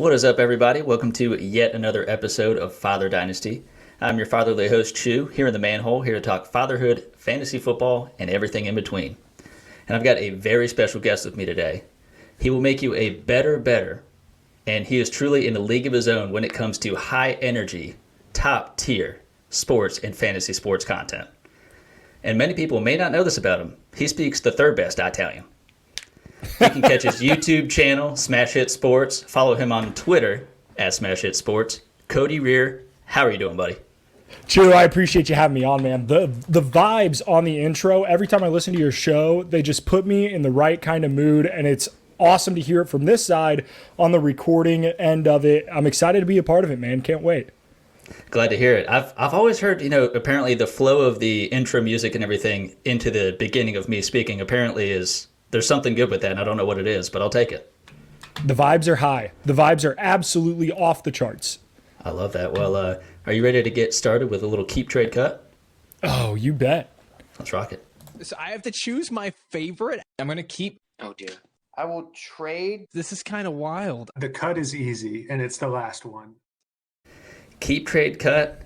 What is up, everybody? Welcome to yet another episode of Father Dynasty. I'm your fatherly host, Chew, here in the manhole, here to talk fatherhood, fantasy football, and everything in between. And I've got a very special guest with me today. He will make you a better, and he is truly in a league of his own when it comes to high energy, top tier sports and fantasy sports content. And many people may not know this about him. He speaks the third best Italian. You can catch his YouTube channel, Smash Hit Sports. Follow him on Twitter at Smash Hit Sports. Cody Reer, how are you doing, buddy? Chew, I appreciate you having me on, man. The vibes on the intro, every time I listen to your show, they just put me in the right kind of mood, and it's awesome to hear it from this side on the recording end of it. I'm excited to be a part of it, man. Can't wait. Glad to hear it. I've always heard, apparently the flow of the intro music and everything into the beginning of me speaking apparently is... There's something good with that, and I don't know what it is, but I'll take it. The vibes are high. The vibes are absolutely off the charts. I love that. Well, are you ready to get started with a little keep, trade, cut? Oh, you bet. Let's rock it. So I have to choose my favorite. I'm going to keep... Oh, dear. I will trade. This is kind of wild. The cut is easy, and it's the last one. Keep, trade, cut.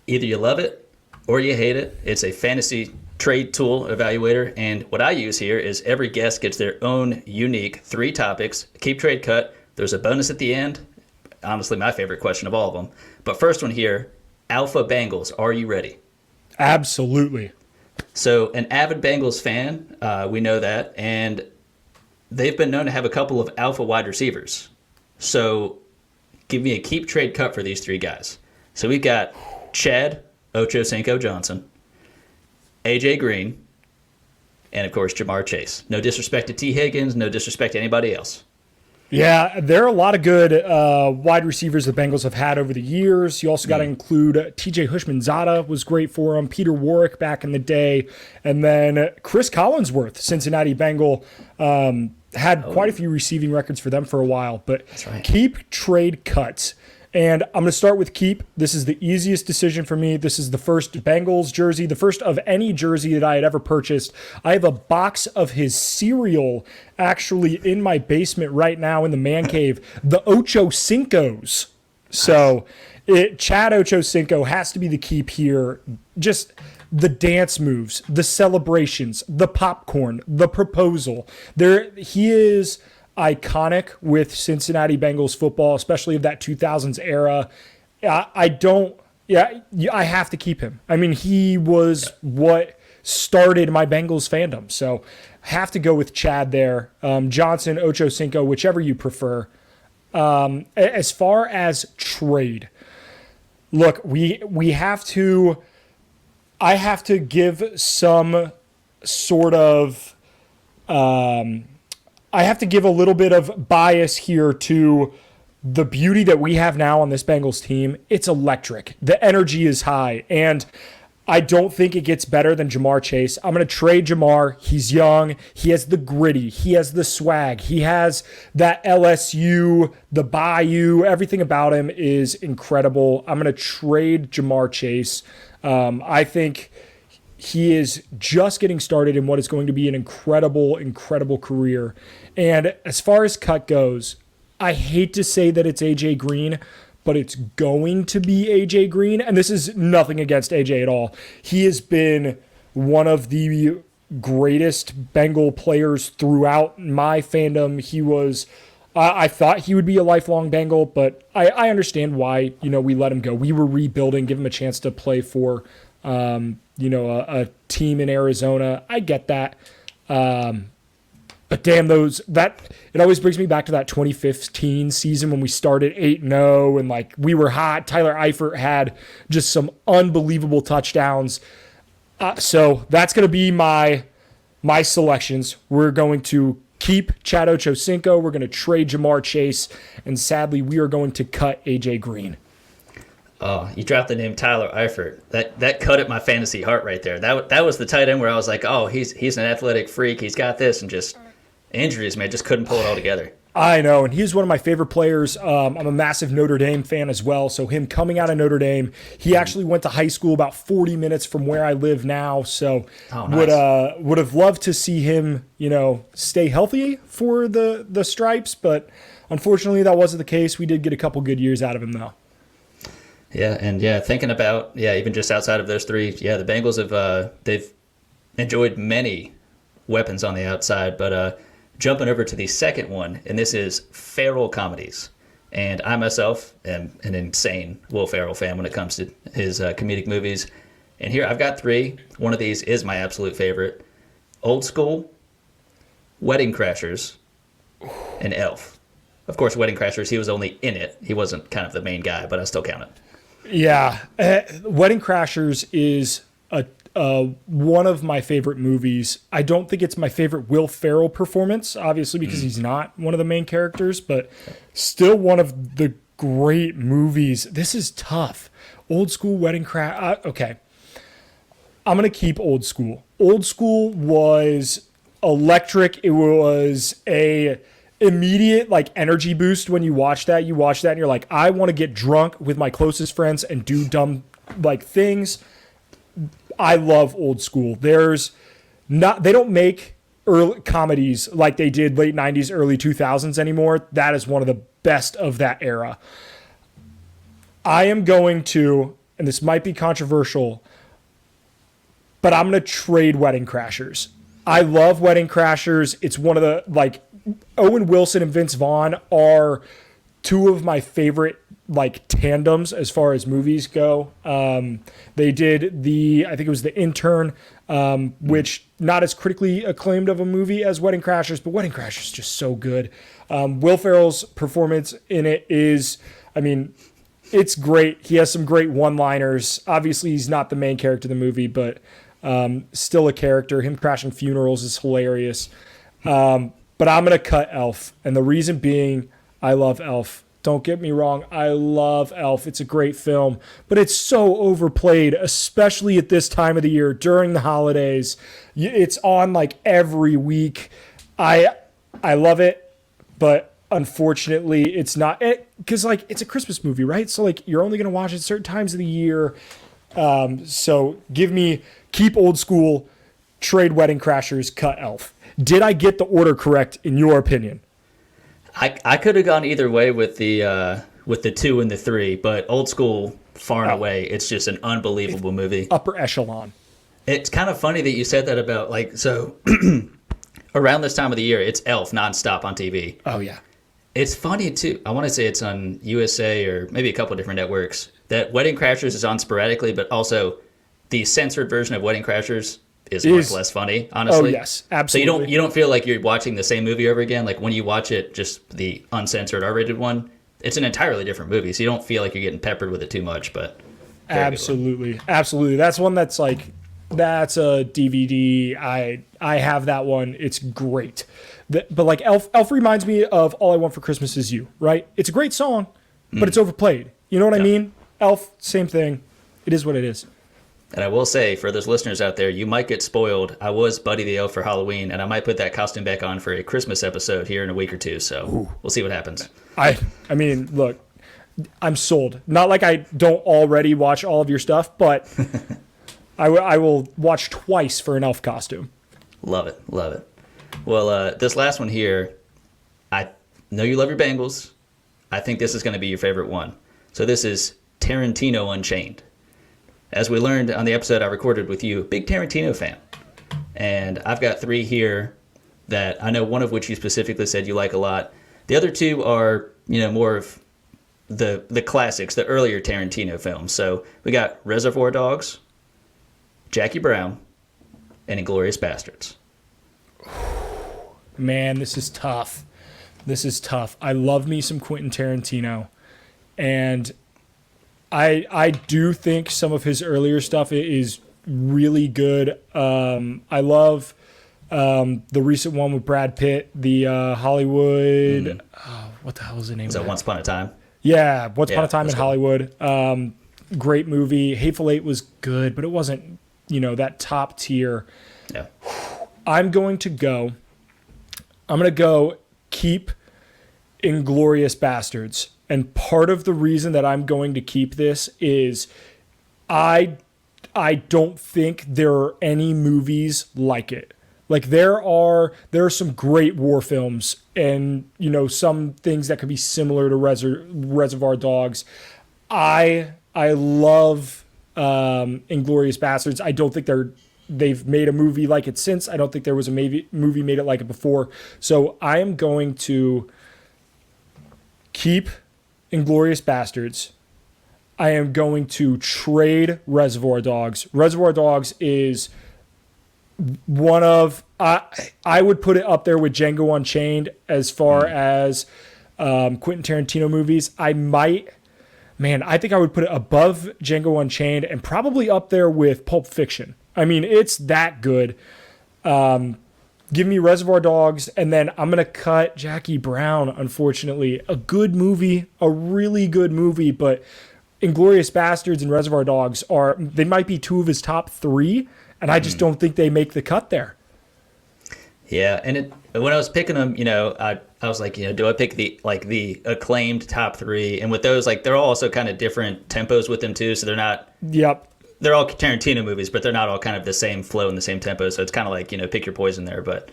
Either you love it or you hate it. It's a fantasy trade tool evaluator, and what I use here is every guest gets their own unique 3 topics. Keep, trade, cut. There's a bonus at the end. Honestly, my favorite question of all of them. But first one here, Alpha Bengals. Are you ready? Absolutely. So an avid Bengals fan, we know that, and they've been known to have a couple of alpha wide receivers. So give me a keep, trade, cut for these 3 guys. So we've got Chad Ochocinco Johnson, AJ Green, and of course Jamar Chase. No disrespect to T. Higgins, no disrespect to anybody else. Yeah, there are a lot of good wide receivers the Bengals have had over the years. You also got to include T.J. Hushmanzada was great for them, Peter Warrick back in the day, and then Chris Collinsworth, Cincinnati Bengal, had quite a few receiving records for them for a while. But right. Keep, trade, cuts. And I'm going to start with keep. This is the easiest decision for me. This is the first Bengals jersey, the first of any jersey that I had ever purchased. I have a box of his cereal actually in my basement right now in the man cave, the Ocho Cincos. So Chad Ochocinco has to be the keep here. Just the dance moves, the celebrations, the popcorn, the proposal. He is iconic with Cincinnati Bengals football, especially of that 2000s era. I have to keep him. I mean, he was what started my Bengals fandom. So have to go with Chad there. Johnson, Ochocinco, whichever you prefer. As far as trade, look, we have to, I have to give some sort of, I have to give a little bit of bias here to the beauty that we have now on this Bengals team. It's electric. The energy is high, and I don't think it gets better than Jamar Chase. I'm going to trade Jamar. He's young. He has the gritty. He has the swag. He has that LSU, the Bayou. Everything about him is incredible. I'm going to trade Jamar Chase. I think he is just getting started in what is going to be an incredible career. And as far as cut goes, I hate to say that it's AJ Green, but it's going to be AJ Green. And this is nothing against AJ at all. He has been one of the greatest Bengal players throughout my fandom. He was, I thought he would be a lifelong Bengal, but I understand why, we let him go. We were rebuilding, give him a chance to play for, a team in Arizona. I get that. But damn, it always brings me back to that 2015 season when we started 8-0 and we were hot. Tyler Eifert had just some unbelievable touchdowns. So that's going to be my selections. We're going to keep Chad Ochocinco. We're going to trade Jamar Chase. And sadly, we are going to cut AJ Green. Oh, you dropped the name Tyler Eifert. That cut at my fantasy heart right there. That was the tight end where I was like, oh, he's an athletic freak. He's got this, and just injuries, man, just couldn't pull it all together. I know, and he's one of my favorite players. I'm a massive Notre Dame fan as well, so him coming out of Notre Dame, he actually went to high school about 40 minutes from where I live now, so nice. would have loved to see him, stay healthy for the Stripes, but Unfortunately, that wasn't the case. We did get a couple good years out of him, though. Yeah, and thinking about even just outside of those three, the Bengals have they've enjoyed many weapons on the outside, but jumping over to the second one, and this is Ferrell comedies. And I myself am an insane Will Ferrell fan when it comes to his comedic movies. And here I've got three. One of these is my absolute favorite: Old School, Wedding Crashers, and Elf. Of course, Wedding Crashers, he was only in it. He wasn't kind of the main guy, but I still count it. Yeah, Wedding Crashers is one of my favorite movies. I don't think it's my favorite Will Ferrell performance, obviously, because he's not one of the main characters, but still one of the great movies. This is tough. Old School, Wedding Crash. Okay. I'm going to keep Old School. Old School was electric. It was a immediate energy boost when you watch that. You watch that and you're like, I want to get drunk with my closest friends and do dumb things. I love Old School. They don't make early comedies like they did late 90s, early 2000s anymore. That is one of the best of that era. I am going to, and this might be controversial, but I'm going to trade Wedding Crashers. I love Wedding Crashers. It's one of the, Owen Wilson and Vince Vaughn are two of my favorite tandems as far as movies go. They did I think it was The Intern, which not as critically acclaimed of a movie as Wedding Crashers, but Wedding Crashers is just so good. Will Ferrell's performance in it is, it's great. He has some great one-liners. Obviously, he's not the main character of the movie, but still a character. Him crashing funerals is hilarious. But I'm going to cut Elf. And the reason being, I love Elf. Don't get me wrong. I love Elf. It's a great film. But it's so overplayed, especially at this time of the year during the holidays. It's on every week. I love it. But unfortunately, it's not. Because it's a Christmas movie, right? So you're only going to watch it certain times of the year. So keep Old School, trade Wedding Crashers, cut Elf. Did I get the order correct in your opinion? I could have gone either way with the 2 and the 3, but Old School, far and away, it's just an unbelievable movie. Upper echelon. It's kind of funny that you said that about around this time of the year, it's Elf nonstop on TV. Oh yeah. It's funny too. I want to say it's on USA or maybe a couple of different networks. That Wedding Crashers is on sporadically, but also the censored version of Wedding Crashers is much less funny, honestly. Oh yes, absolutely. So you don't feel like you're watching the same movie over again. When you watch it, just the uncensored R-rated one, it's an entirely different movie. So you don't feel like you're getting peppered with it too much. But absolutely. That's one that's that's a DVD. I have that one. It's great. But Elf reminds me of All I Want for Christmas Is You, right? It's a great song, but it's overplayed. You know what I mean? Elf, same thing. It is what it is. And I will say, for those listeners out there, you might get spoiled. I was Buddy the Elf for Halloween, and I might put that costume back on for a Christmas episode here in a week or two. So We'll see what happens. Look, I'm sold. Not like I don't already watch all of your stuff, but I will watch twice for an elf costume. Love it. Well, this last one here, I know you love your Bengals. I think this is going to be your favorite one. So this is Tarantino Unchained. As we learned on the episode I recorded with you, big Tarantino fan. And I've got 3 here that I know, one of which you specifically said you like a lot. The other 2 are, more of the classics, the earlier Tarantino films. So we got Reservoir Dogs, Jackie Brown, and Inglourious Bastards. Man, this is tough. I love me some Quentin Tarantino. And I do think some of his earlier stuff is really good. I love the recent one with Brad Pitt, the Hollywood. What the hell is the name? Is that Once Upon a Time? Yeah, Once Upon a Time in Hollywood. Great movie. Hateful Eight was good, but it wasn't that top tier. Yeah. I'm going to go keep Inglourious Bastards. And part of the reason that I'm going to keep this is I don't think there are any movies like it. Like there are some great war films, and some things that could be similar to Reservoir Dogs. I love Inglourious Bastards. I don't think they've made a movie like it since. I don't think there was a movie made it like it before. So I am going to keep Inglourious Bastards. I am going to trade Reservoir Dogs. Reservoir Dogs is one of I would put it up there with Django Unchained as far as Quentin Tarantino movies. I think I would put it above Django Unchained and probably up there with Pulp Fiction. I mean, it's that good. Give me Reservoir Dogs, and then I'm going to cut Jackie Brown, unfortunately. A good movie, a really good movie, but Inglourious Bastards and Reservoir Dogs they might be two of his top three, and I just don't think they make the cut there. Yeah, and when I was picking them, I was like, do I pick the acclaimed top three? And with those, like, they're all also kind of different tempos with them too, so they're not. Yep. They're all Tarantino movies, but they're not all kind of the same flow and the same tempo. So it's kind of like, pick your poison there. But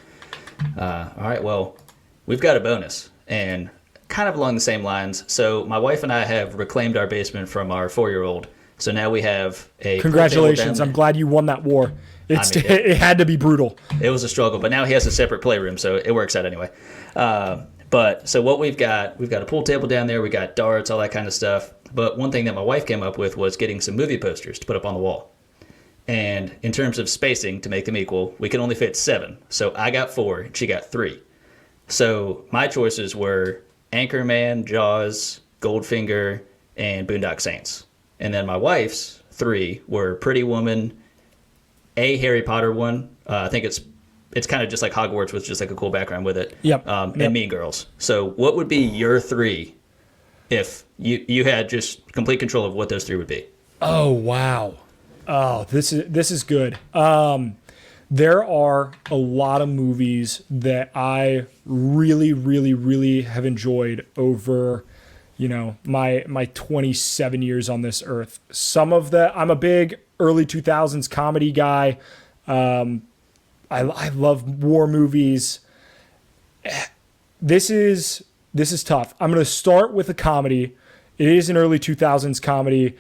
all right, well, we've got a bonus, and kind of along the same lines. So my wife and I have reclaimed our basement from our 4-year-old. So now we have a. Congratulations! I'm glad you won that war. It had to be brutal. It was a struggle, but now he has a separate playroom, so it works out anyway. But so what we've got a pool table down there. We got darts, all that kind of stuff. But one thing that my wife came up with was getting some movie posters to put up on the wall. And in terms of spacing, to make them equal, we can only fit 7. So I got 4, and she got 3. So my choices were Anchorman, Jaws, Goldfinger, and Boondock Saints. And then my wife's 3 were Pretty Woman, a Harry Potter one. I think it's kind of just like Hogwarts with just like a cool background with it. Yep. And Mean Girls. So what would be your 3 if you had just complete control of what those 3 would be? Oh, wow. Oh, this is good. There are a lot of movies that I really, really, really have enjoyed over, my 27 years on this earth. Some of I'm a big early 2000s comedy guy. I love war movies. This is tough. I'm going to start with a comedy. It is an early 2000s comedy,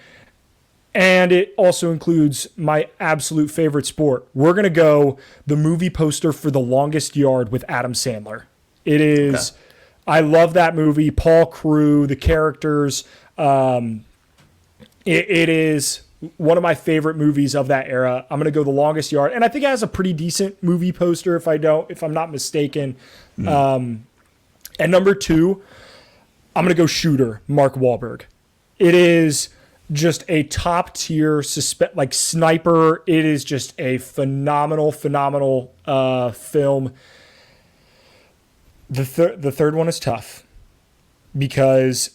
and it also includes my absolute favorite sport. We're going to go the movie poster for The Longest Yard with Adam Sandler. It is. Okay. I love that movie. Paul Crewe, the characters. It is one of my favorite movies of that era. I'm going to go The Longest Yard, and I think it has a pretty decent movie poster if I'm not mistaken. And number 2, I'm going to go Shooter, Mark Wahlberg. It is just a top tier sniper. It is just a phenomenal film. The third one is tough because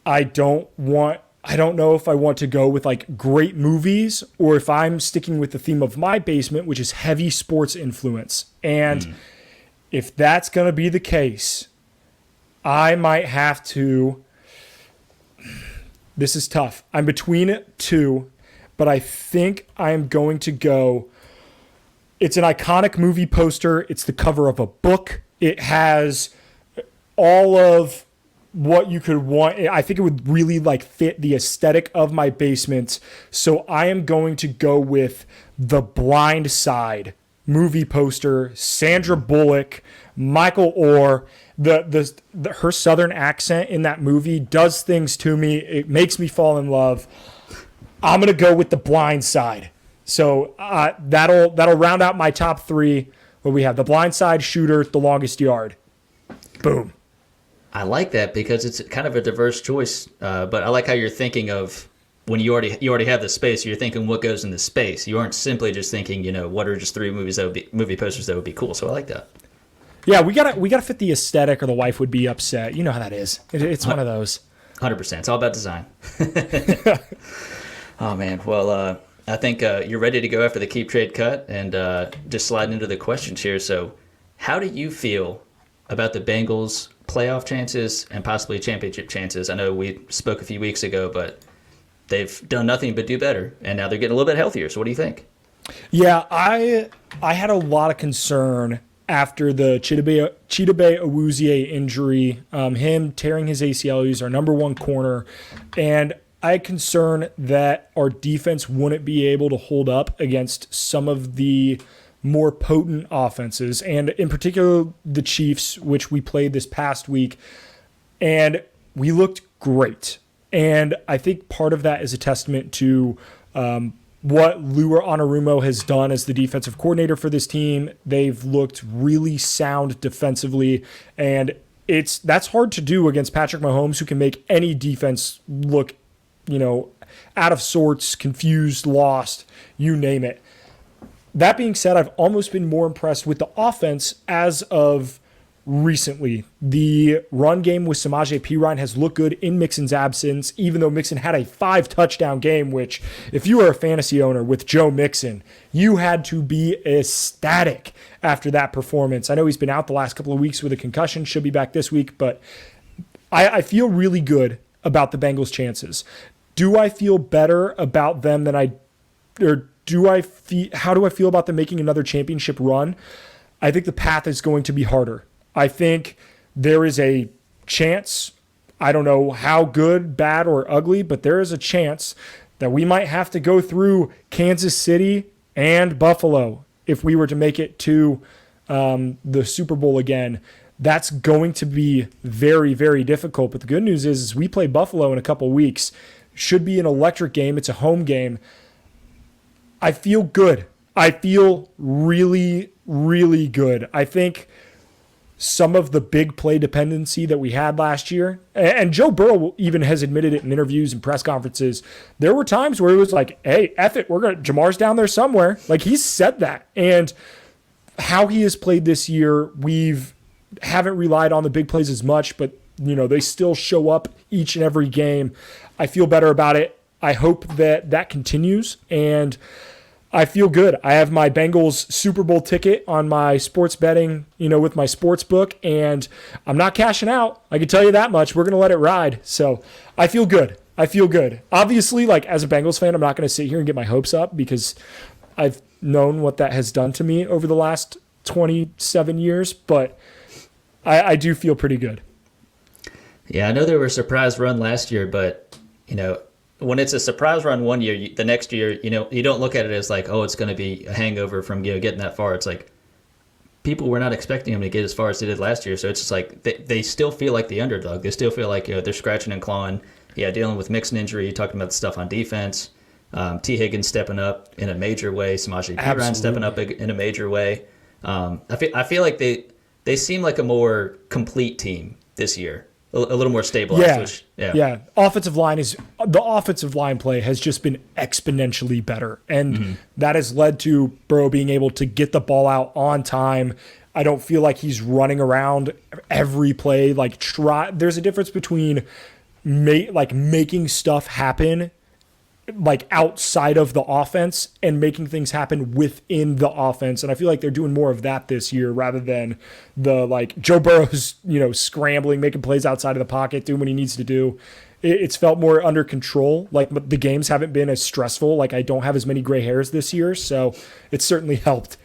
I don't know if I want to go with like great movies or if I'm sticking with the theme of my basement, which is heavy sports influence. And if that's going to be the case, I might have to. This is tough. I'm between 2, but I think I'm going to go. It's an iconic movie poster. It's the cover of a book. It has all of what you could want. I think it would really fit the aesthetic of my basement. So I am going to go with The Blind Side movie poster. Sandra Bullock, Michael Orr. Her southern accent in that movie does things to me. It makes me fall in love. I'm gonna go with The Blind Side. So that'll round out my top 3. Where we have The Blind Side, Shooter, The Longest Yard. Boom. I like that because it's kind of a diverse choice. But I like how you're thinking of when you already have the space. You're thinking what goes in the space. You aren't simply just thinking, what are just 3 movie posters that would be cool. So I like that. Yeah, we gotta fit the aesthetic, or the wife would be upset. You know how that is. It's one of those. 100%. It's all about design. Oh man. Well, I think you're ready to go after the keep trade cut, and just sliding into the questions here. So, how do you feel about the Bengals' playoff chances and possibly championship chances? I know we spoke a few weeks ago, but they've done nothing but do better, and now they're getting a little bit healthier. So, what do you think? Yeah, I had a lot of concern after the Chidobe Awuzie injury, him tearing his ACL. He's our number one corner, and I had concern that our defense wouldn't be able to hold up against some of the more potent offenses, and in particular the Chiefs, which we played this past week, and we looked great. And I think part of that is a testament to what Lua Anarumo has done as the defensive coordinator for this team. They've looked really sound defensively, and that's hard to do against Patrick Mahomes, who can make any defense look, out of sorts, confused, lost, you name it. That being said, I've almost been more impressed with the offense as of recently. The run game with Samaje Perine has looked good in Mixon's absence, even though Mixon had a 5-touchdown game, which, if you are a fantasy owner with Joe Mixon, you had to be ecstatic after that performance. I know he's been out the last couple of weeks with a concussion, should be back this week, but I feel really good about the Bengals' chances. Do I feel better about them than how do I feel about them making another championship run? I think the path is going to be harder. I think there is a chance, I don't know how good, bad, or ugly, but there is a chance that we might have to go through Kansas City and Buffalo if we were to make it to the Super Bowl again. That's going to be very, very difficult. But the good news is we play Buffalo in a couple weeks. Should be an electric game. It's a home game. I feel good. I feel really, really good. I think some of the big play dependency that we had last year, and Joe Burrow even has admitted it in interviews and press conferences, there were times where it was like, hey, F it, Jamar's down there somewhere. Like, he's said that. And how he has played this year, haven't relied on the big plays as much, but they still show up each and every game. I feel better about it. I hope that continues, and I feel good. I have my Bengals Super Bowl ticket on my sports betting, with my sports book, and I'm not cashing out. I can tell you that much. We're going to let it ride. So I feel good. Obviously, as a Bengals fan, I'm not going to sit here and get my hopes up because I've known what that has done to me over the last 27 years, but I do feel pretty good. Yeah, I know there were a surprise run last year, but, when it's a surprise run one year, the next year, you don't look at it as like, oh, it's going to be a hangover from getting that far. It's like people were not expecting them to get as far as they did last year. So it's just like they still feel like the underdog. They still feel like they're scratching and clawing. Yeah, dealing with Mixon injury. Talking about the stuff on defense. T. Higgins stepping up in a major way. Samaje Perine stepping up in a major way. I feel like they seem like a more complete team this year. A little more stabilized. Yeah. The offensive line play has just been exponentially better, and that has led to Burrow being able to get the ball out on time. I don't feel like he's running around every play. There's a difference between making stuff happen outside of the offense and making things happen within the offense. And I feel like they're doing more of that this year rather than the Joe Burrow's, scrambling, making plays outside of the pocket, doing what he needs to do. It's felt more under control. The games haven't been as stressful. I don't have as many gray hairs this year. So it's certainly helped.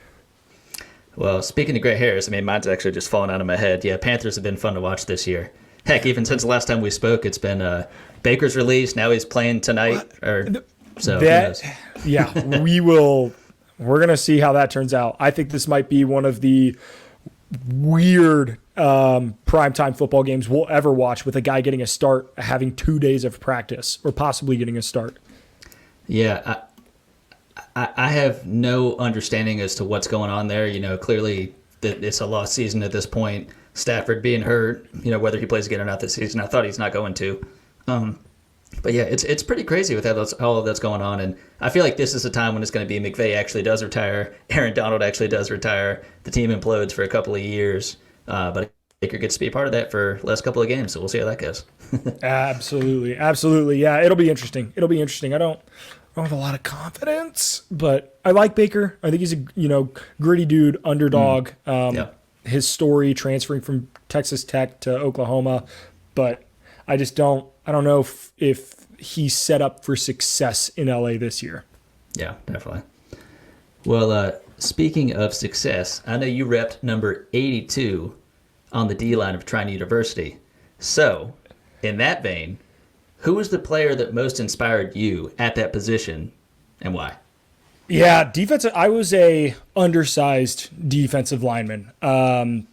Well, speaking of gray hairs, mine's actually just falling out of my head. Yeah, Panthers have been fun to watch this year. Heck, even since the last time we spoke, it's been Baker's released. Now he's playing tonight. We're going to see how that turns out. I think this might be one of the weird primetime football games we'll ever watch, with a guy getting a start, having 2 days of practice, or possibly getting a start. Yeah, I have no understanding as to what's going on there. Clearly it's a lost season at this point. Stafford being hurt, whether he plays again or not this season. I thought he's not going to. But yeah, it's pretty crazy with all of that's going on. And I feel like this is a time when it's going to be McVay actually does retire. Aaron Donald actually does retire. The team implodes for a couple of years. But Baker gets to be a part of that for the last couple of games. So we'll see how that goes. Absolutely. Yeah, it'll be interesting. I don't have a lot of confidence, but I like Baker. I think he's a gritty dude, underdog. His story transferring from Texas Tech to Oklahoma, but I don't know if he's set up for success in LA this year. Yeah, definitely. Well, speaking of success, I know you repped number 82 on the D line of Trine University. So, in that vein, who was the player that most inspired you at that position and why? Yeah, defensive. I was a undersized defensive lineman, but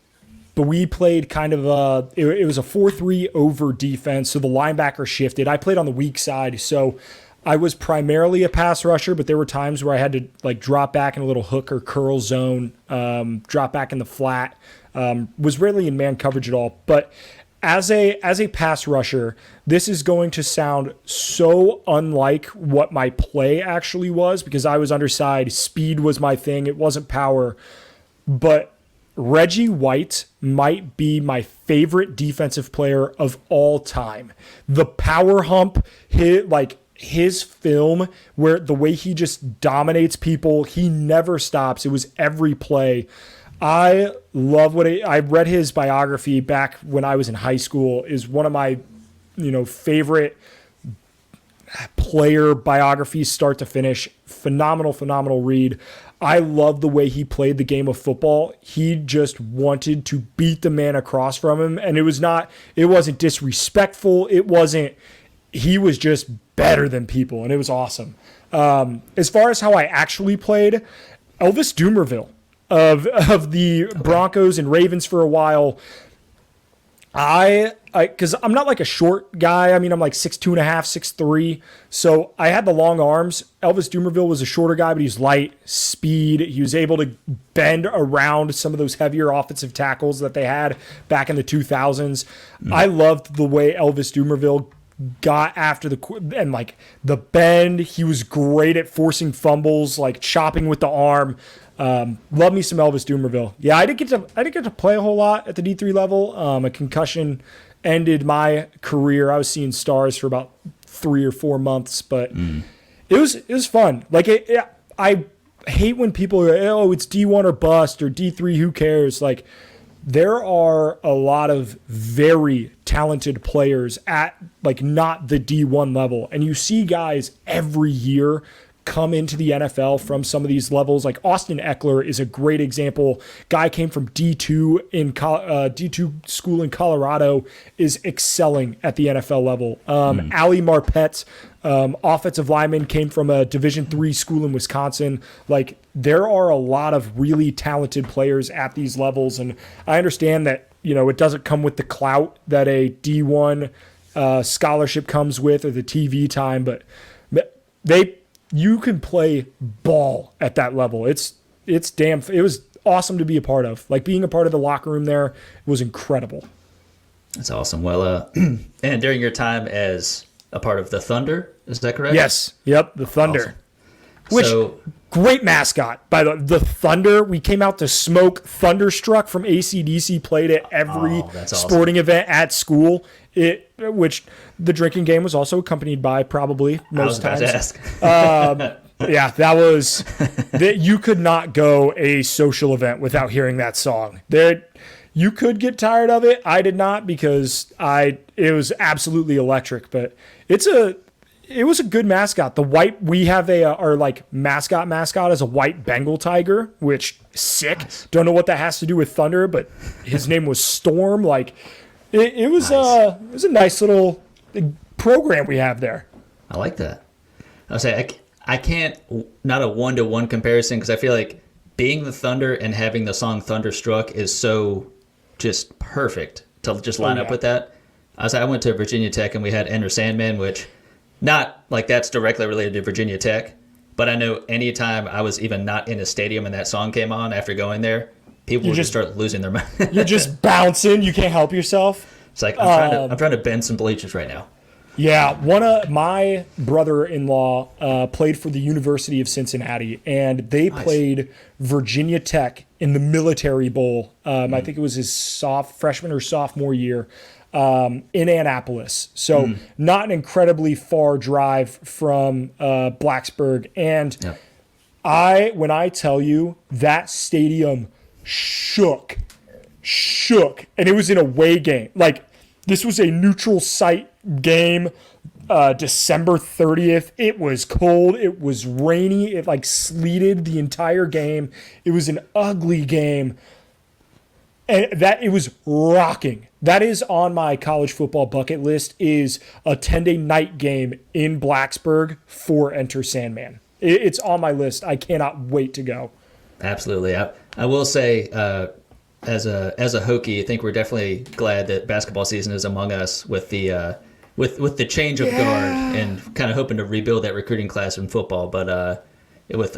we played kind of it was a 4-3 over defense, so the linebacker shifted. I played on the weak side, so I was primarily a pass rusher, but there were times where I had to like drop back in a little hook or curl zone, drop back in the flat. Was rarely in man coverage at all, but as a pass rusher, this is going to sound so unlike what my play actually was because I was undersized. Speed was my thing. It wasn't power. But Reggie White might be my favorite defensive player of all time. The power hump, his film, where the way he just dominates people, he never stops. It was every play. I love I read his biography back when I was in high school. Is one of my, favorite player biographies, start to finish. Phenomenal read. I love the way he played the game of football. He just wanted to beat the man across from him, and it wasn't disrespectful. He was just better than people, and it was awesome. As far as how I actually played, Elvis Dumervil of the Broncos and Ravens for a while. Because I'm not like a short guy. I mean, I'm like 6'2.5", 6'3". So I had the long arms. Elvis Dumervil was a shorter guy, but he's light, speed. He was able to bend around some of those heavier offensive tackles that they had back in the 2000s. I loved the way Elvis Dumervil got after the bend. He was great at forcing fumbles, like chopping with the arm. Love me some Elvis Dumervil. Yeah, I didn't get to play a whole lot at the D3 level. A concussion ended my career. I was seeing stars for about 3 or 4 months, but it was fun. I hate when people are, oh, it's D1 or bust or D3, who cares? Like, there are a lot of very talented players at not the D1 level, and you see guys every year come into the NFL from some of these levels. Like Austin Eckler is a great example. Guy came from D2 school in Colorado, is excelling at the NFL level. Ali Marpet, offensive lineman, came from a Division III school in Wisconsin. Like, there are a lot of really talented players at these levels, and I understand that it doesn't come with the clout that a D1 scholarship comes with or the TV time, but you can play ball at that level. It was awesome to be a part of. Like, being a part of the locker room there was incredible. That's awesome. Well, and during your time as a part of the Thunder, is that correct? Yes. Yep. The Thunder. Awesome. Great mascot. By the Thunder, we came out to smoke. Thunderstruck from AC/DC played at every sporting event at school. Which the drinking game was also accompanied by, probably most times. I was about to ask. Yeah, that was you could not go a social event without hearing that song. You could get tired of it. I did not, because it was absolutely electric. But it was a good mascot. We have our mascot is a white Bengal tiger, which sick. Nice. Don't know what that has to do with Thunder, but his name was Storm. Like, it was nice. It was a nice little program we have there. I like that. I'll say I can't, not a 1-to-1 comparison, because I feel like being the Thunder and having the song Thunderstruck is so just perfect to just line up with that. I went to Virginia Tech and we had Enter Sandman, which not like that's directly related to Virginia Tech, but I know anytime I was even not in a stadium and that song came on after going there, people would just start losing their mind. You're just bouncing. You can't help yourself. It's like I'm trying to bend some bleachers right now. Yeah, one of my brother-in-law played for the University of Cincinnati, and they played Virginia Tech in the Military Bowl. I think it was his freshman or sophomore year in Annapolis. So not an incredibly far drive from Blacksburg. And when I tell you, that stadium shook, and it was an away game. Like, This was a neutral site game, December 30th. It was cold. It was rainy. It like sleeted the entire game. It was an ugly game. And that it was rocking. That is on my college football bucket list, is a 10-day night game in Blacksburg for Enter Sandman. It's on my list. I cannot wait to go. Absolutely. I will say, as a Hokie, I think we're definitely glad that basketball season is among us with the with the change of guard and kind of hoping to rebuild that recruiting class in football. But I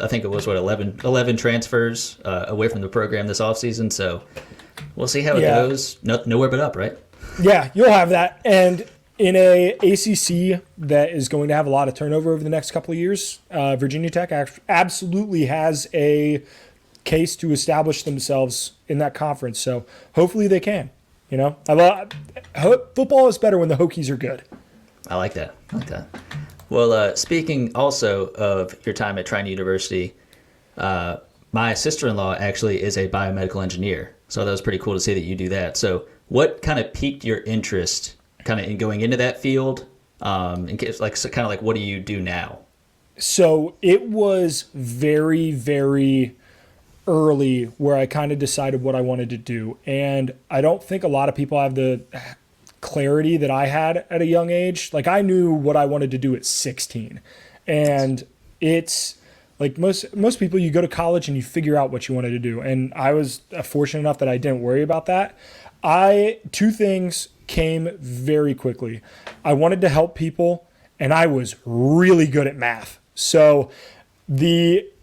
think it was 11 transfers away from the program this offseason. So we'll see how it goes. Nowhere but up, right? Yeah, you'll have that. And in a ACC that is going to have a lot of turnover over the next couple of years, Virginia Tech absolutely has a case to establish themselves in that conference. So hopefully they can. You know, football is better when the Hokies are good. I like that. Well, speaking also of your time at Trine University, my sister-in-law actually is a biomedical engineer. So that was pretty cool to see that you do that. So what kind of piqued your interest kind of in going into that field? In case, like, so kind of like, what do you do now? So it was very, very early where I kind of decided what I wanted to do. And I don't think a lot of people have the clarity that I had at a young age. Like, I knew what I wanted to do at 16. And it's like most people, you go to college and you figure out what you wanted to do. And I was fortunate enough that I didn't worry about that. Two things came very quickly. I wanted to help people, and I was really good at math. So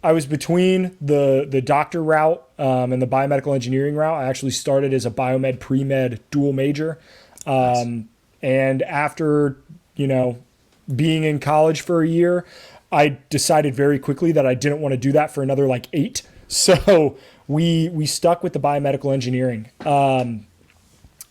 I was between the doctor route and the biomedical engineering route. I actually started as a biomed pre-med dual major. And after, being in college for a year, I decided very quickly that I didn't want to do that for another 8. So we stuck with the biomedical engineering.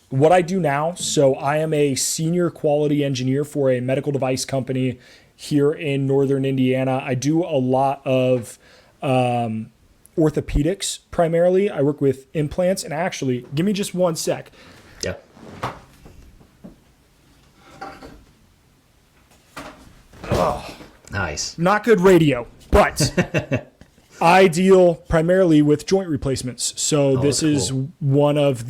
What I do now, so I am a senior quality engineer for a medical device company here in northern Indiana. I do a lot of orthopedics primarily. I work with implants, and actually, give me just one sec. Yeah. Oh, nice. Not good radio, but I deal primarily with joint replacements. So this is one of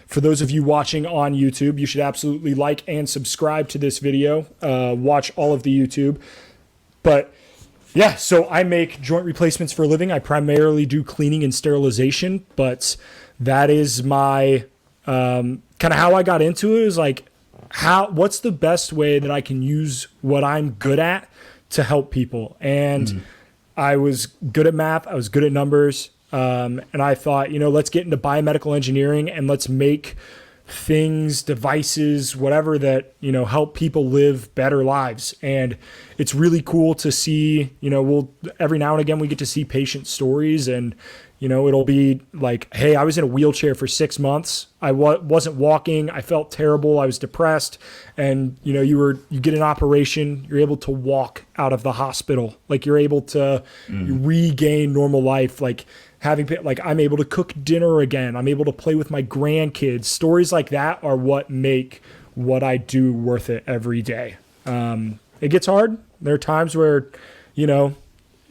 for those of you watching on YouTube, you should absolutely like and subscribe to this video. Watch all of the YouTube. But yeah, so I make joint replacements for a living. I primarily do cleaning and sterilization, but that is my kind of how I got into it, is like, what's the best way that I can use what I'm good at to help people? And I was good at math. I was good at numbers. And I thought, let's get into biomedical engineering and let's make things, devices, whatever that, help people live better lives. And it's really cool to see, every now and again we get to see patient stories, and, it'll be like, hey, I was in a wheelchair for 6 months. I wasn't walking. I felt terrible. I was depressed. And, you get an operation. You're able to walk out of the hospital. Like, you're able to regain normal life. Like, I'm able to cook dinner again. I'm able to play with my grandkids. Stories like that are what make what I do worth it every day. It gets hard. There are times where,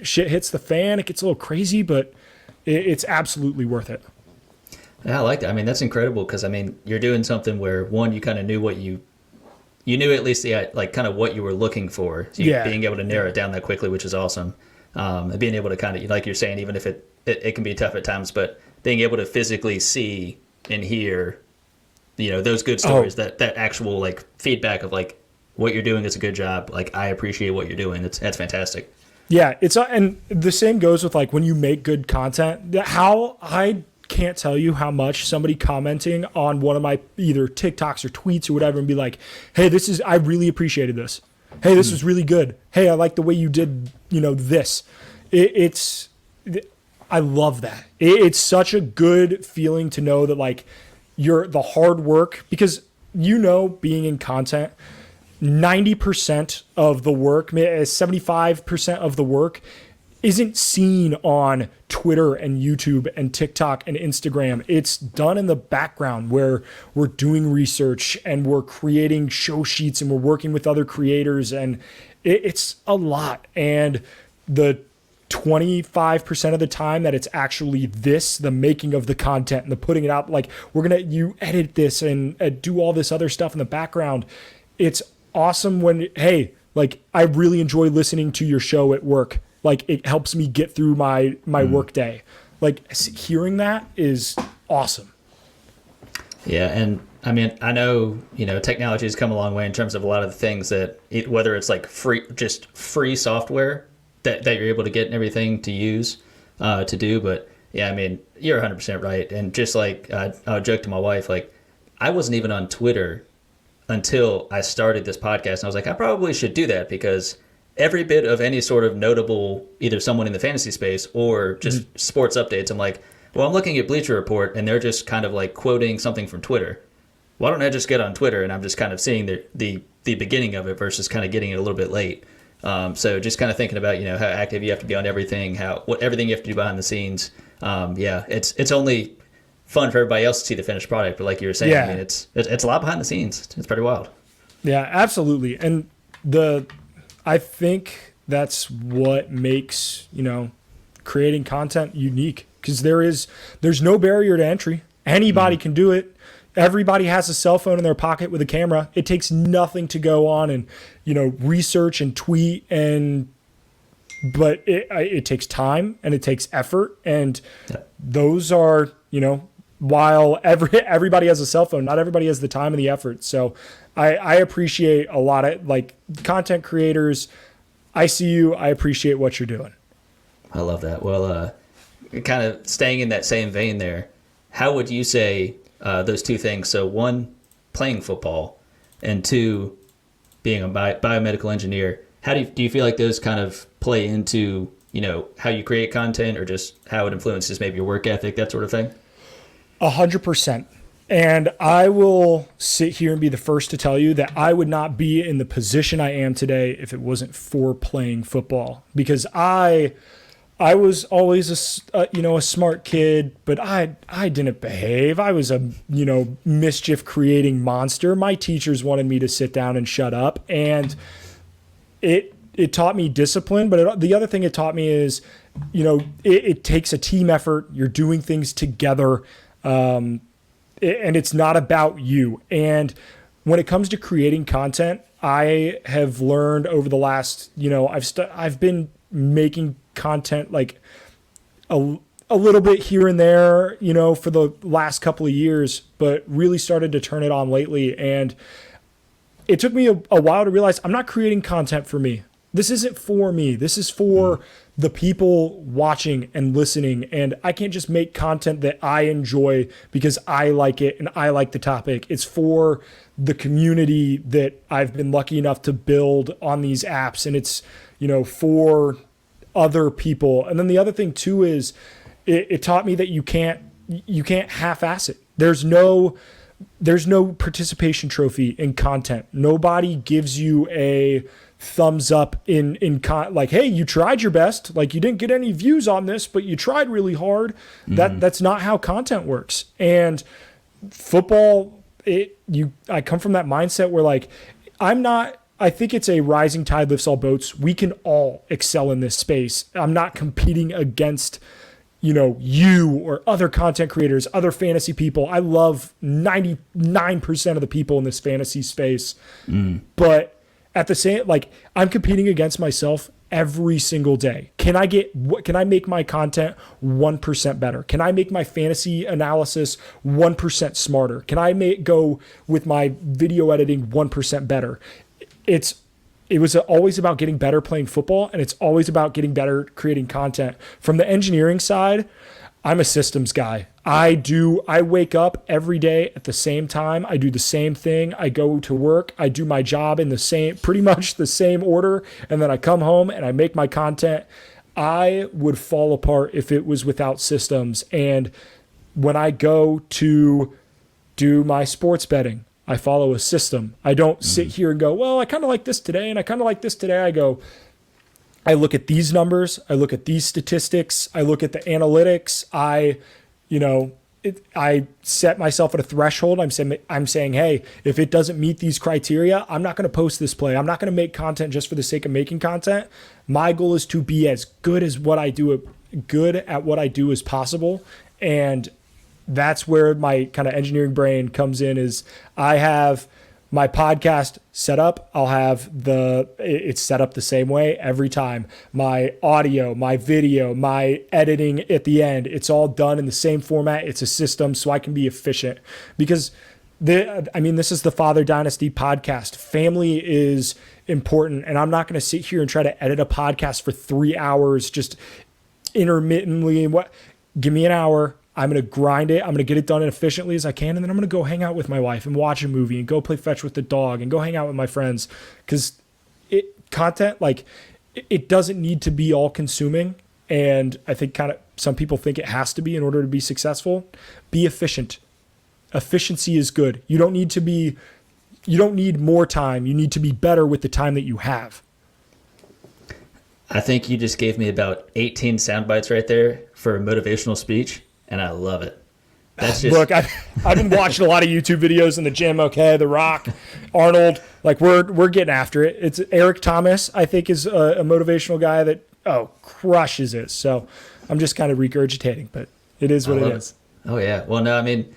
shit hits the fan. It gets a little crazy, but it's absolutely worth it. Yeah, I like that. I mean, that's incredible because, you're doing something where, one, you kind of knew what you knew at least kind of what you were looking for. So being able to narrow it down that quickly, which is awesome. And being able to kind of, like you're saying, even if it can be tough at times, but being able to physically see and hear, those good stories, that actual feedback of what you're doing is a good job. I appreciate what you're doing. That's fantastic. Yeah, and the same goes with when you make good content. How I can't tell you how much somebody commenting on one of my either TikToks or tweets or whatever and be like, hey, I really appreciated this. Hey, this was really good. Hey, I like the way you did, this. I love that. It's such a good feeling to know that the hard work, because being in content, 90% of the work, 75% of the work isn't seen on Twitter and YouTube and TikTok and Instagram. It's done in the background where we're doing research and we're creating show sheets and we're working with other creators, and it's a lot. And the 25% of the time that it's actually the making of the content and the putting it out, like you edit this and do all this other stuff in the background. It's awesome when, hey, like I really enjoy listening to your show at work. Like it helps me get through my work day. Like hearing that is awesome. Yeah. And I mean, I know, technology has come a long way in terms of a lot of the things that whether it's like free software that you're able to get and everything to use to do. But yeah, I mean, you're 100% right. And just like I would joke to my wife, like I wasn't even on Twitter until I started this podcast. And I was like, I probably should do that because every bit of any sort of notable, either someone in the fantasy space or just sports updates, I'm like, well, I'm looking at Bleacher Report and they're just kind of like quoting something from Twitter. Why don't I just get on Twitter and I'm just kind of seeing the beginning of it versus kind of getting it a little bit late. So just kind of thinking about, how active you have to be on everything, everything you have to do behind the scenes. Yeah, it's only fun for everybody else to see the finished product. But like you were saying, I mean, it's a lot behind the scenes. It's pretty wild. Yeah, absolutely. And I think that's what makes, creating content unique, because there's no barrier to entry. Anybody can do it. Everybody has a cell phone in their pocket with a camera. It takes nothing to go on and, research and tweet, but it takes time and it takes effort. And those are, while everybody has a cell phone, not everybody has the time and the effort. So I appreciate a lot of like content creators. I see you. I appreciate what you're doing. I love that. Well, kind of staying in that same vein there, how would you say those two things? So one, playing football, and two, being a biomedical engineer. How do you feel like those kind of play into, how you create content or just how it influences maybe your work ethic, that sort of thing? 100%. And I will sit here and be the first to tell you that I would not be in the position I am today if it wasn't for playing football, because I was always a smart kid, but I didn't behave. I was a, mischief creating monster. My teachers wanted me to sit down and shut up, and it taught me discipline. But the other thing it taught me is, it takes a team effort. You're doing things together. And it's not about you. And when it comes to creating content, I have learned over the last, I've been making content like a little bit here and there, for the last couple of years, but really started to turn it on lately. And it took me a while to realize I'm not creating content for me. This isn't for me. This is for the people watching and listening. And I can't just make content that I enjoy because I like it and I like the topic. It's for the community that I've been lucky enough to build on these apps. And it's, for other people. And then the other thing too is it taught me that you can't half-ass it. There's no participation trophy in content. Nobody gives you a thumbs up like, hey, you tried your best. Like, you didn't get any views on this, but you tried really hard. That's not how content works. And football, I come from that mindset where like, I think it's a rising tide lifts all boats. We can all excel in this space. I'm not competing against, you or other content creators, other fantasy people. I love 99% of the people in this fantasy space. But at the same, like, I'm competing against myself every single day. Can I make my content 1% better? Can I make my fantasy analysis 1% smarter? Can I go with my video editing 1% better? It was always about getting better playing football, and it's always about getting better creating content. From the engineering side, I'm a systems guy. I wake up every day at the same time. I do the same thing. I go to work. I do my job in pretty much the same order. And then I come home and I make my content. I would fall apart if it was without systems. And when I go to do my sports betting, I follow a system. I don't sit here and go, well, I kind of like this today and I kind of like this today. I go, I look at these numbers, I look at these statistics, I look at the analytics. I set myself at a threshold. I'm saying, hey, if it doesn't meet these criteria, I'm not going to post this play. I'm not going to make content just for the sake of making content. My goal is to be as good at what I do as possible. And that's where my kind of engineering brain comes in. Is I have my podcast set up. I'll have it's set up the same way every time. My audio, my video, my editing at the end, it's all done in the same format. It's a system so I can be efficient, because this is the Father Dynasty podcast. Family is important, and I'm not going to sit here and try to edit a podcast for 3 hours just intermittently. Give me an hour. I'm going to grind it. I'm going to get it done as efficiently as I can. And then I'm going to go hang out with my wife and watch a movie and go play fetch with the dog and go hang out with my friends. Because content, like, it doesn't need to be all consuming. And I think kind of some people think it has to be in order to be successful. Be efficient. Efficiency is good. You don't need more time. You need to be better with the time that you have. I think you just gave me about 18 sound bites right there for a motivational speech. And I love it. That's just... Look, I've been watching a lot of YouTube videos in the gym. Okay, The Rock, Arnold, like we're getting after it. It's Eric Thomas, I think, is a motivational guy that crushes it. So I'm just kind of regurgitating, but it is what it is. Oh yeah. Well, no, I mean,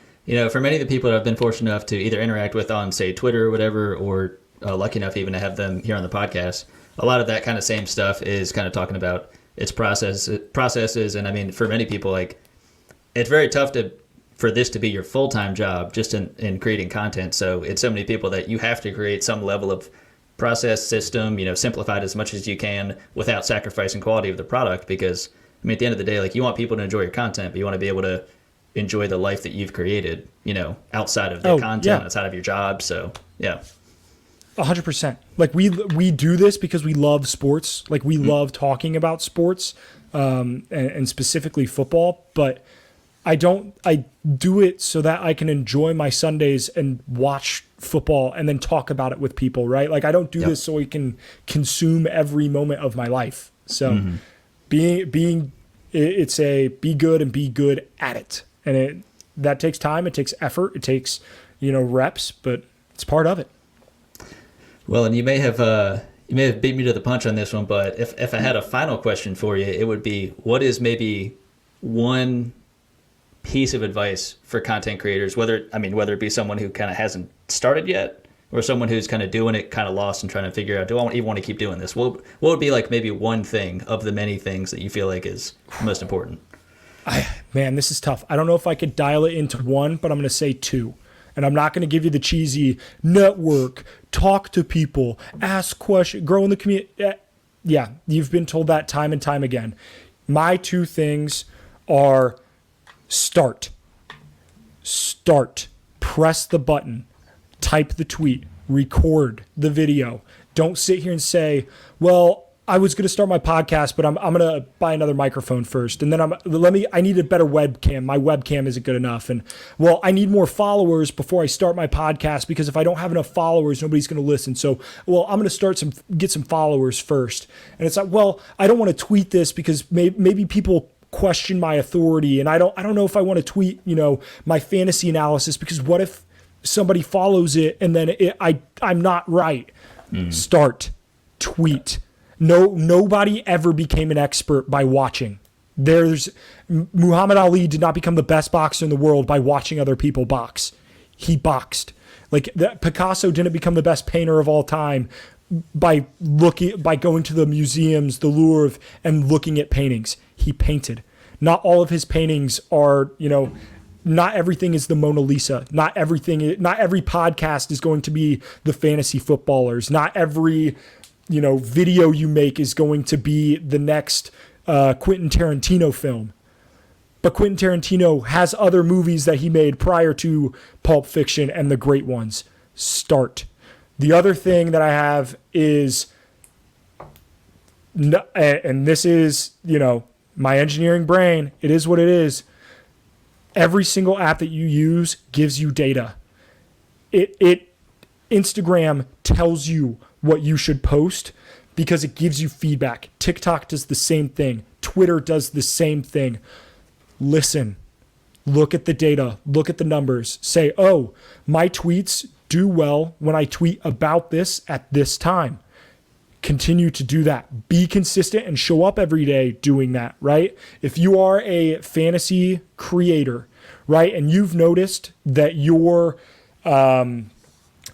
for many of the people that I've been fortunate enough to either interact with on, say, Twitter or whatever, or lucky enough even to have them here on the podcast, a lot of that kind of same stuff is kind of talking about its processes, and I mean, for many people, like, it's very tough for this to be your full-time job just in creating content. So it's so many people that you have to create some level of process system, simplify it as much as you can without sacrificing quality of the product. Because, I mean, at the end of the day, like, you want people to enjoy your content, but you want to be able to enjoy the life that you've created, outside of the content, outside of your job. So, yeah. 100%. Like, we do this because we love sports. Like, we love talking about sports, and specifically football, but I do it so that I can enjoy my Sundays and watch football and then talk about it with people, right? Like, I don't do this so I can consume every moment of my life. So be good and be good at it. And that takes time, it takes effort, it takes, reps, but it's part of it. Well, and you may have beat me to the punch on this one, but if I had a final question for you, it would be, what is maybe one piece of advice for content creators, whether it be someone who kind of hasn't started yet or someone who's kind of doing it, kind of lost and trying to figure out, do I even want to keep doing this? What would be like maybe one thing of the many things that you feel like is most important? Man, this is tough. I don't know if I could dial it into one, but I'm going to say two. And I'm not going to give you the cheesy network, talk to people, ask questions, grow in the community. Yeah, you've been told that time and time again. My two things are start, press the button, type the tweet, record the video. Don't sit here and say, well, I was going to start my podcast, but I'm going to buy another microphone first. And then I need a better webcam. My webcam isn't good enough. And well, I need more followers before I start my podcast, because if I don't have enough followers, nobody's going to listen. So, well, I'm going to get some followers first. And it's like, well, I don't want to tweet this because maybe people question my authority. And I don't know if I want to tweet, my fantasy analysis, because what if somebody follows it and then I'm not right? Start, tweet. Nobody ever became an expert by watching. Muhammad Ali did not become the best boxer in the world by watching other people box. He boxed. Like, Picasso didn't become the best painter of all time by going to the museums, the Louvre, and looking at paintings. He painted. Not all of his paintings are, not everything is the Mona Lisa. Not every podcast is going to be the fantasy footballers. Not every video you make is going to be the next Quentin Tarantino film. But Quentin Tarantino has other movies that he made prior to Pulp Fiction and the great ones. Start. The other thing that I have is, and this is, my engineering brain, it is what it is. Every single app that you use gives you data. Instagram tells you what you should post because it gives you feedback. TikTok does the same thing. Twitter does the same thing. Listen, look at the data, look at the numbers. Say, oh, my tweets do well when I tweet about this at this time. Continue to do that. Be consistent and show up every day doing that, right? If you are a fantasy creator, right, and you've noticed that your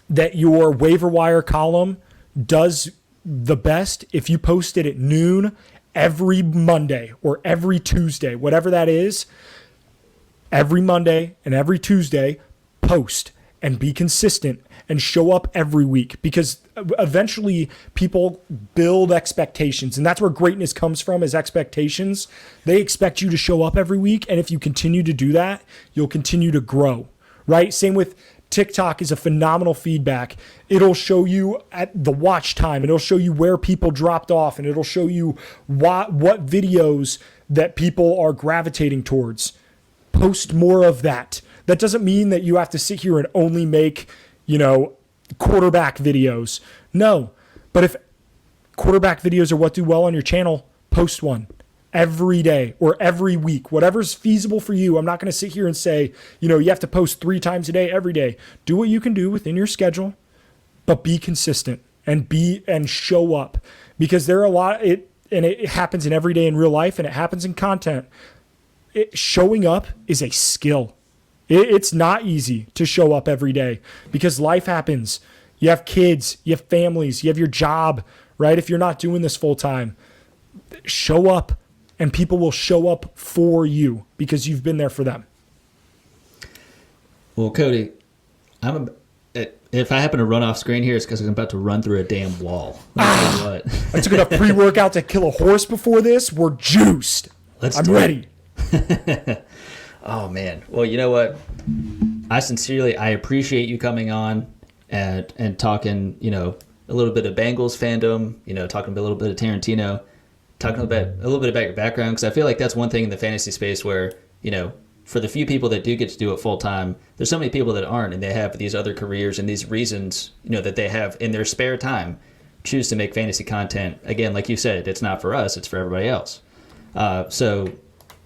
waiver wire column does the best if you post it at noon every Monday or every Tuesday, whatever that is, every Monday and every Tuesday, post and be consistent and show up every week, because eventually people build expectations, and that's where greatness comes from, is expectations. They expect you to show up every week, and if you continue to do that, you'll continue to grow, right? Same with TikTok is a phenomenal feedback. It'll show you at the watch time, it'll show you where people dropped off, and it'll show you what videos that people are gravitating towards. Post more of that. That doesn't mean that you have to sit here and only make, quarterback videos. No, but if quarterback videos are what do well on your channel, post one every day or every week, whatever's feasible for you. I'm not going to sit here and say, you have to post 3 times a day, every day. Do what you can do within your schedule, but be consistent and show up, because there are a lot, it happens in every day in real life, and it happens in content. Showing up is a skill. It's not easy to show up every day because life happens. You have kids, you have families, you have your job, right? If you're not doing this full time, show up, and people will show up for you because you've been there for them. Well, Cody, if I happen to run off screen here, it's because I'm about to run through a damn wall. Let me tell you what. I took enough pre-workout to kill a horse before this. We're juiced. I'm ready. Oh, man. Well, you know what? I appreciate you coming on and talking, a little bit of Bengals fandom, talking a little bit of Tarantino, talking a little bit about your background, because I feel like that's one thing in the fantasy space where, for the few people that do get to do it full time, there's so many people that aren't, and they have these other careers and these reasons, that they have in their spare time choose to make fantasy content. Again, like you said, it's not for us, it's for everybody else. So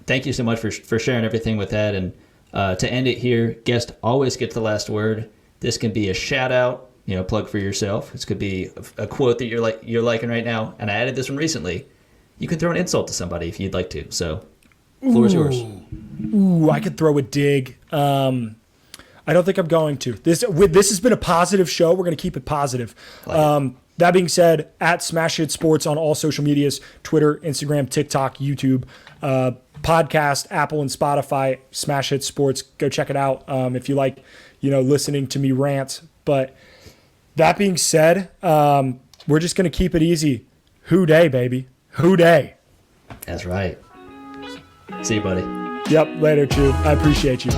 thank you so much for sharing everything with that. And to end it here, guest always gets the last word. This can be a shout out, plug for yourself. This could be a quote that you're liking right now. And I added this one recently. You can throw an insult to somebody if you'd like to. So, floor is yours. Ooh, I could throw a dig. I don't think I'm going to. This has been a positive show. We're going to keep it positive. That being said, at Smash Hit Sports on all social medias, Twitter, Instagram, TikTok, YouTube, podcast, Apple and Spotify, Smash Hit Sports. Go check it out if you like, listening to me rant. But that being said, we're just going to keep it easy. Who day, baby? Who day? That's right. See you, buddy. Yep, later, Chew. I appreciate you.